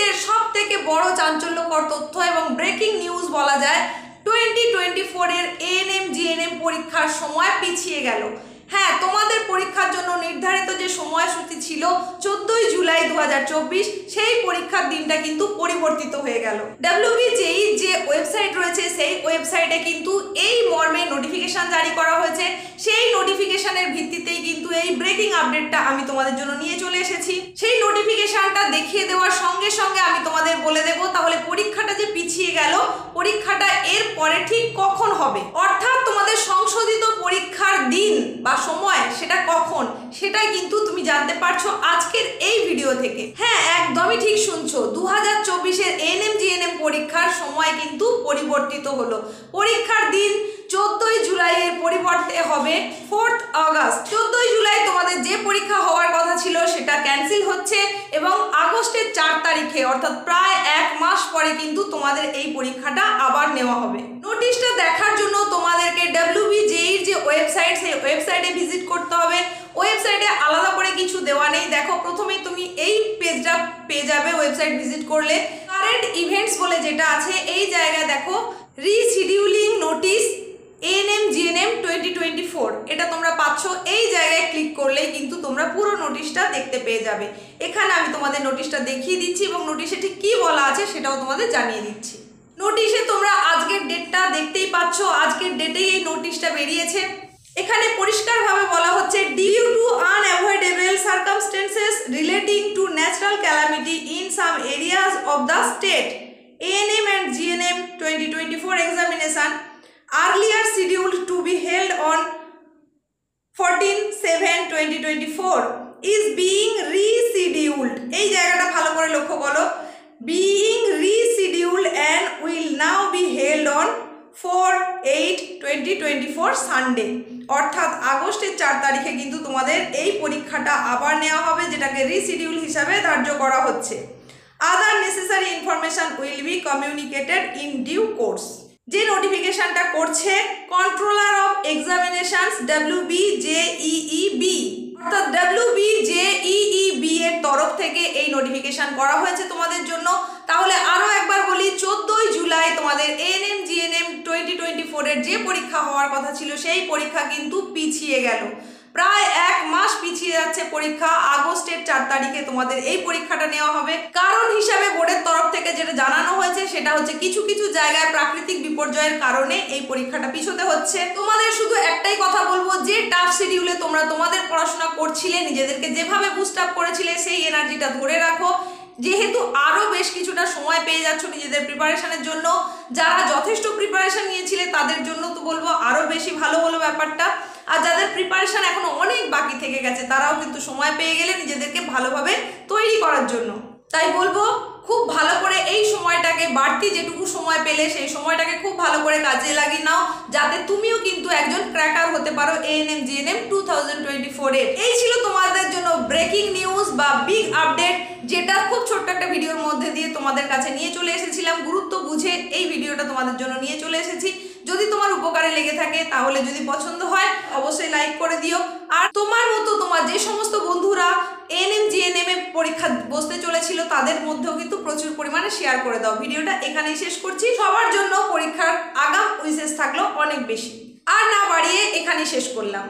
মুহূর্তের সবথেকে বড় চাঞ্চল্যকর তথ্য এবং ব্রেকিং নিউজ বলা যায়, 2024 এর এএনএম জিএনএম পরীক্ষার সময় পিছিয়ে গেল। হ্যাঁ, তোমাদের পরীক্ষার জন্য নির্ধারিত যে সময়সূচি ছিল 14ই জুলাই 2024, সেই পরীক্ষার দিনটা কিন্তু পরিবর্তিত হয়ে গেল। WBJEE যে ওয়েবসাইট রয়েছে সেই ওয়েবসাইটে কিন্তু এই মর্মে নোটিফিকেশন জারি করা হয়েছে। সেই নোটিফিকেশনের ভিত্তিতেই কিন্তু এই ব্রেকিং আপডেটটা আমি তোমাদের জন্য নিয়ে চলে এসেছি। সেই নোটিফিকেশনটা দেখিয়ে দেওয়ার সঙ্গে সঙ্গে আমি তোমাদের বলে দেব তাহলে পরীক্ষাটা যে পিছিয়ে গেল, পরীক্ষাটা এর পরে ঠিক কখন হবে, অর্থাৎ তোমাদের সংশোধিত পরীক্ষার দিন বা সময় সেটা কখন, সেটাই কিন্তু তুমি জানতে পারছো আজকের এই ভিডিও থেকে। হ্যাঁ, একদমই ঠিক শুনছো, 2024 এর এএনএম জিএনএম পরীক্ষার সময় কিন্তু পরিবর্তিত হলো। পরীক্ষার দিন 14ই জুলাই এর পরিবর্তে হবে 4th আগস্ট। 14ই জুলাই তোমাদের যে পরীক্ষা হওয়ার কথা ছিল সেটা ক্যান্সেল হচ্ছে এবং আগস্টের 4 তারিখে অর্থাৎ প্রায় 1 মাস পরে কিন্তু তোমাদের এই পরীক্ষাটা আবার নেওয়া হবে। নোটিশটা দেখার জন্য তোমাদেরকে WBJEE যে ওয়েবসাইট, সেই ওয়েবসাইটে ভিজিট করতে হবে। ওয়েবসাইটে আলাদা করে কিছু দেওয়া নেই। দেখো, প্রথমেই তুমি এই পেজটা পেয়ে যাবে ওয়েবসাইট ভিজিট করলে। কারেন্ট ইভেন্টস বলে যেটা আছে, এই জায়গায় দেখো রিশিডিউলিং নোটিশ এএনএম জিএনএম 2024, এটা তোমরা পাচ্ছ। এই জায়গায় ক্লিক করলেই কিন্তু তোমরা পুরো নোটিশটা দেখতে পেয়ে যাবে। এখানে আমি তোমাদের নোটিশটা দেখিয়ে দিচ্ছি এবং নোটিশে ঠিক কী বলা আছে সেটাও তোমাদের জানিয়ে দিচ্ছি। নোটিশে তোমরা আজকের ডেটটা দেখতেই পাচ্ছ, আজকের ডেটেই এই নোটিশটা বেরিয়েছে। এখানে পরিষ্কারভাবে বলা হচ্ছে, due to unavoidable circumstances relating to natural calamity in some areas of the state, ANM and GNM 2024 examination earlier scheduled to be held on 14/7/2024 is being rescheduled। এই জায়গাটা ভালো করে লক্ষ্য করো, being rescheduled and will now be held on 4/8/2024 Sunday. অর্থাৎ আগস্টের 4 তারিখে কিন্তু তোমাদের এই পরীক্ষাটা আবার নেওয়া হবে, যেটাকে রিশিডিউল হিসাবে ধার্য করা হচ্ছে। Other necessary information will be communicated in due course. যে নোটিফিকেশনটা করছে কন্ট্রোলার অফ এক্সামিনেশনস WBJEEB, অর্থাৎ WBJEEB এর তরফ থেকে এই নোটিফিকেশন করা হয়েছে তোমাদের জন্য। তাহলে আরও একবার বলি, 14ই জুলাই তোমাদের এএনএম জিএনএম 2024 এর যে পরীক্ষা হওয়ার কথা ছিল সেই পরীক্ষা কিন্তু পিছিয়ে গেল। প্রায় 1 মাস পিছিয়ে যাচ্ছে পরীক্ষা। আগস্টের 4 তারিখে তোমাদের এই পরীক্ষাটা নেওয়া হবে। কারণ হিসাবে বোর্ডের তরফ থেকে যেটা জানানো হয়েছে সেটা হচ্ছে কিছু কিছু জায়গায় প্রাকৃতিক বিপর্যয়ের কারণে এই পরীক্ষাটা পিছোতে হচ্ছে। তোমাদের শুধু একটাই কথা বলবো, যে টাফ শিডিউলে তোমরা তোমাদের পড়াশোনা করছিলে, নিজেদেরকে যেভাবে বুস্ট আপ করেছিলে সেই এনার্জিটা ধরে রাখো। যেহেতু আরও বেশ কিছুটা সময় পেয়ে যাচ্ছ নিজেদের প্রিপারেশনের জন্য, যারা যথেষ্ট প্রিপারেশন নিয়েছিলে তাদের জন্য তো বলবো আরও বেশি ভালো হলো ব্যাপারটা। আর যাদের প্রিপারেশন এখনো অনেক বাকি থেকে গেছে তারাও কিন্তু সময় পেয়ে গেলে নিজেদেরকে ভালোভাবে তৈরি করার জন্য। তাই বলবো খুব ভালো করে এই সময়টাকে, বাড়তি যেটুকু সময় পেলে সেই সময়টাকে খুব ভালো করে কাজে লাগিয়ে নাও, যাতে তুমিও কিন্তু একজন ক্র্যাকার হতে পারো এএনএম জিএনএম 2024 এর। এই ছিল তোমাদের জন্য ব্রেকিং নিউজ বা বিগ আপডেট, যেটা খুব ছোট্ট একটা ভিডিওর মধ্যে দিয়ে তোমাদের কাছে নিয়ে চলে এসেছিলাম। গুরুত্ব বুঝে এই ভিডিওটা তোমাদের জন্য নিয়ে চলে এসেছি। যদি তোমার উপকারে লেগে থাকে তাহলে যদি পছন্দ হয় অবশ্যই লাইক করে দিও। আর তোমার মতো তোমার যে সমস্ত বন্ধুরা এএনএম জিএনএম এর পরীক্ষা বসতে চলেছিল তাদের মধ্যেও কিন্তু প্রচুর পরিমাণে শেয়ার করে দাও। ভিডিওটা এখানেই শেষ করছি। সবার জন্য পরীক্ষার আগাম উইশেস থাকলো অনেক বেশি। আর না বাড়িয়ে এখানেই শেষ করলাম।